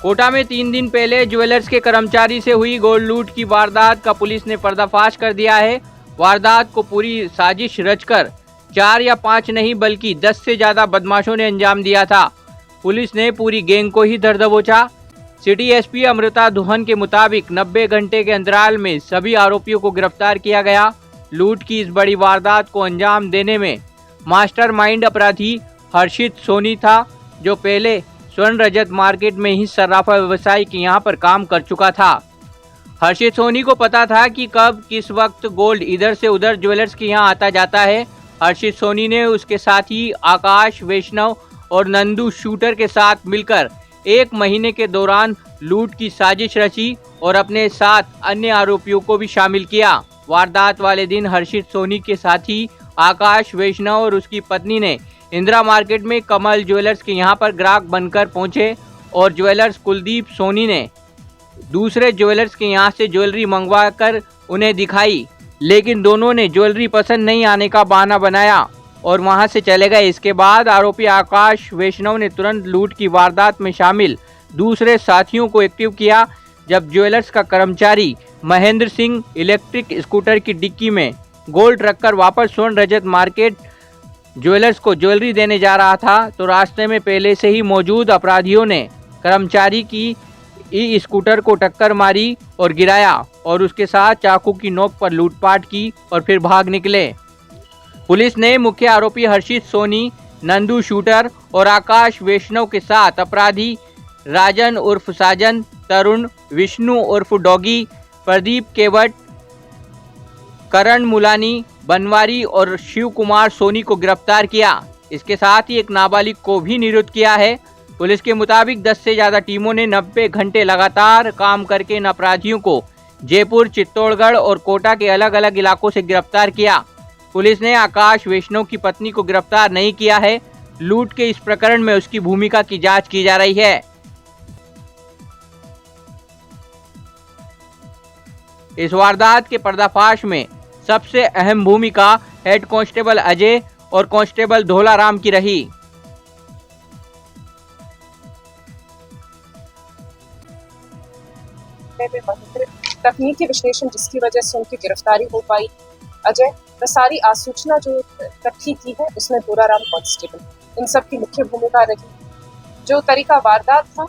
कोटा में 3 दिन पहले ज्वेलर्स के कर्मचारी से हुई गोल्ड लूट की वारदात का पुलिस ने पर्दाफाश कर दिया है। वारदात को पूरी साजिश रचकर 4 या 5 नहीं बल्कि 10 से ज्यादा बदमाशों ने अंजाम दिया था। पुलिस ने पूरी गैंग को ही धर दबोचा। सिटी एसपी अमृता दुहन के मुताबिक 90 घंटे के अंतराल में सभी आरोपियों को गिरफ्तार किया गया। लूट की इस बड़ी वारदात को अंजाम देने में मास्टरमाइंड अपराधी हर्षित सोनी था, जो पहले स्वर्ण रजत मार्केट में ही सर्राफा व्यवसाय के यहाँ पर काम कर चुका था। हर्षित सोनी को पता था कि कब किस वक्त गोल्ड इधर से उधर ज्वेलर्स के यहाँ आता जाता है। हर्षित सोनी ने उसके साथी आकाश वैष्णव और नंदू शूटर के साथ मिलकर 1 महीने के दौरान लूट की साजिश रची और अपने साथ अन्य आरोपियों को भी शामिल किया। वारदात वाले दिन हर्षित सोनी के साथी आकाश वैष्णव और उसकी पत्नी ने इंदिरा मार्केट में कमल ज्वेलर्स के यहाँ पर ग्राहक बनकर पहुंचे और ज्वेलर्स कुलदीप सोनी ने दूसरे ज्वेलर्स के यहाँ से ज्वेलरी मंगवा कर उन्हें दिखाई, लेकिन दोनों ने ज्वेलरी पसंद नहीं आने का बहाना बनाया और वहां से चले गए। इसके बाद आरोपी आकाश वैष्णव ने तुरंत लूट की वारदात में शामिल दूसरे साथियों को एक्टिव किया। जब ज्वेलर्स का कर्मचारी महेंद्र सिंह इलेक्ट्रिक स्कूटर की डिक्की में गोल्ड रखकर वापस स्वर्ण रजत मार्केट ज्वेलर्स को ज्वेलरी देने जा रहा था, तो रास्ते में पहले से ही मौजूद अपराधियों ने कर्मचारी की ई स्कूटर को टक्कर मारी और गिराया और उसके साथ चाकू की नोक पर लूटपाट की और फिर भाग निकले। पुलिस ने मुख्य आरोपी हर्षित सोनी, नंदू शूटर और आकाश वैष्णव के साथ अपराधी राजन उर्फ साजन, तरुण, विष्णु उर्फ डॉगी, प्रदीप केवट, करण मुलानी, बनवारी और शिव कुमार सोनी को गिरफ्तार किया। इसके साथ ही एक नाबालिग को भी निरुद्ध किया है। पुलिस के मुताबिक 10 से ज्यादा टीमों ने 90 घंटे लगातार काम करके इन अपराधियों को जयपुर, चित्तौड़गढ़ और कोटा के अलग अलग इलाकों से गिरफ्तार किया। पुलिस ने आकाश वैष्णव की पत्नी को गिरफ्तार नहीं किया है। लूट के इस प्रकरण में उसकी भूमिका की जांच की जा रही है। इस वारदात के पर्दाफाश में सबसे अहम भूमिका हेड कांस्टेबल अजय और कांस्टेबल धोलाराम की रही। तकनीकी विश्लेषण जिसकी वजह से उनकी गिरफ्तारी हो पाई। अजय वह सारी आसूचना जो इकट्ठी की है उसमें धोलाराम कांस्टेबल इन सब की मुख्य भूमिका रही। जो तरीका वारदात था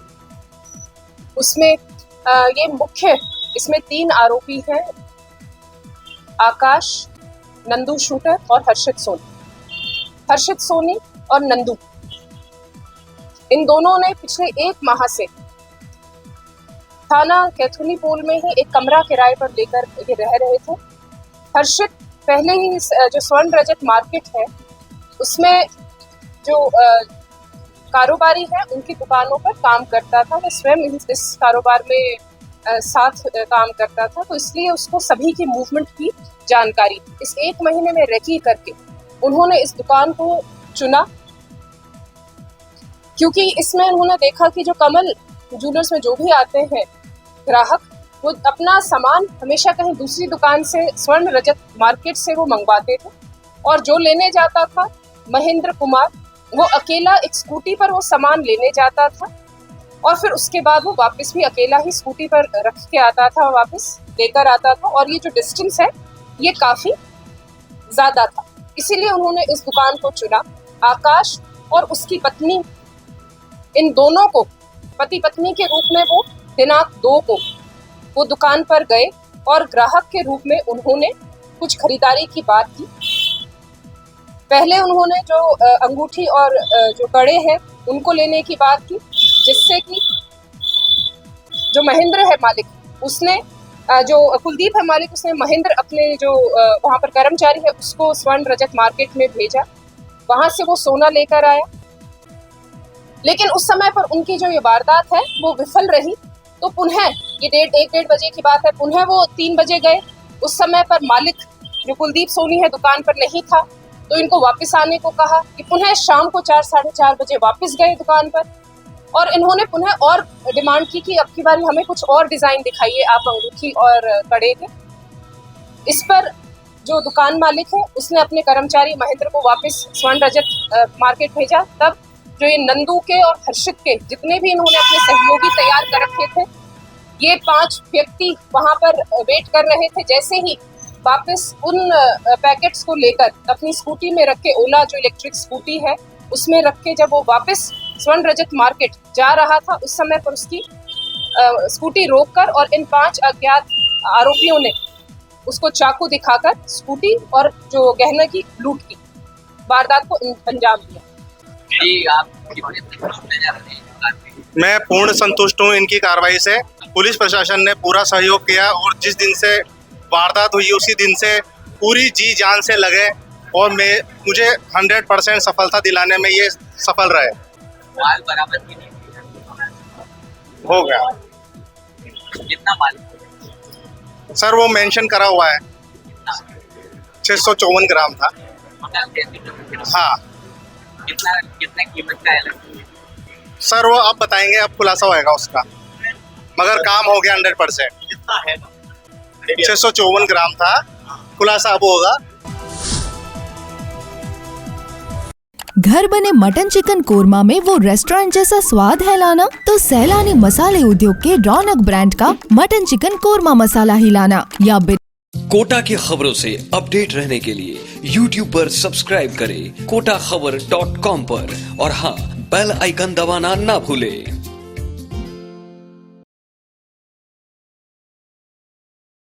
उसमें ये मुख्य इसमें 3 आरोपी हैं, आकाश, नंदू शूटर और हर्षित सोनी। हर्षित सोनी और नंदू इन दोनों ने पिछले 1 माह से थाना कैथुनी पोल में ही एक कमरा किराए पर लेकर ये रह रहे थे। हर्षित पहले ही जो स्वर्ण रजत मार्केट है उसमें जो कारोबारी है उनकी दुकानों पर काम करता था। वह स्वयं इस कारोबार में साथ काम करता था, तो इसलिए उसको सभी की मूवमेंट की जानकारी थी। इस 1 महीने में रेकी करके उन्होंने इस दुकान को चुना, क्योंकि इसमें उन्होंने देखा कि जो कमल ज्वेलर्स में जो भी आते हैं ग्राहक, वो अपना सामान हमेशा कहीं दूसरी दुकान से स्वर्ण रजत मार्केट से वो मंगवाते थे और जो लेने जाता था महेंद्र कुमार, वो अकेला एक स्कूटी पर वो सामान लेने जाता था और फिर उसके बाद वो वापस भी अकेला ही स्कूटी पर रख के आता था, वापस लेकर आता था। और ये जो डिस्टेंस है ये काफी ज्यादा था, इसीलिए उन्होंने इस दुकान को चुना। आकाश और उसकी पत्नी, इन दोनों को पति पत्नी के रूप में वो दिनांक 2 को वो दुकान पर गए और ग्राहक के रूप में उन्होंने कुछ खरीदारी की बात की। पहले उन्होंने जो अंगूठी और जो कड़े हैं उनको लेने की बात की, जिससे कि जो महेंद्र है मालिक, उसने जो कुलदीप है मालिक, उसने महेंद्र अपने जो वहाँ पर कर्मचारी है उसको स्वर्ण रजत मार्केट में भेजा। वहां से वो सोना लेकर आया, लेकिन उस समय पर उनकी जो ये वारदात है वो विफल रही। तो पुनः ये 1:30 बजे की बात है, पुनः वो 3 बजे गए। उस समय पर मालिक जो कुलदीप सोनी है दुकान पर नहीं था, तो इनको वापस आने को कहा कि पुनः शाम को 4 साढ़े 4 बजे वापस गए दुकान पर और इन्होंने पुनः और डिमांड की कि अब की बारी हमें कुछ और डिजाइन दिखाइए आप अंगूठी और कड़े के। इस पर जो दुकान मालिक है उसने अपने कर्मचारी महेंद्र को वापस स्वर्ण रजत मार्केट भेजा। तब जो ये नंदू के और हर्षित के जितने भी इन्होंने अपने सहयोगी तैयार कर रखे थे, ये 5 व्यक्ति वहां पर वेट कर रहे थे। जैसे ही वापस उन पैकेट्स को लेकर अपनी स्कूटी में रख के, ओला जो इलेक्ट्रिक स्कूटी है उसमें रख के जब वो वापस स्वर्ण रजत मार्केट जा रहा था, उस समय पर उसकी स्कूटी रोककर और इन 5 अज्ञात आरोपियों ने उसको चाकू दिखाकर स्कूटी और जो गहने की लूट की वारदात को अंजाम दिया। मैं पूर्ण संतुष्ट हूँ इनकी कार्रवाई से। पुलिस प्रशासन ने पूरा सहयोग किया और जिस दिन से वारदात हुई उसी दिन से पूरी जी जान से लगे और मुझे 100% सफलता दिलाने में ये सफल रहे। माल बराबर की नहीं हो गया कितना माल सर, वो मेंशन करा हुआ है 654 ग्राम था। हाँ कितना कीमत का है सर, वो आप बताएंगे, अब खुलासा होएगा उसका, मगर काम हो गया 100%। कितना है 654 ग्राम था, खुलासा अब होगा। घर बने मटन चिकन कोरमा में वो रेस्टोरेंट जैसा स्वाद है लाना, तो सैलानी मसाले उद्योग के रौनक ब्रांड का मटन चिकन कोरमा मसाला ही लाना। या कोटा की खबरों से अपडेट रहने के लिए YouTube पर सब्सक्राइब करें kotakhbar.com पर और हाँ, बेल आइकन दबाना ना भूले।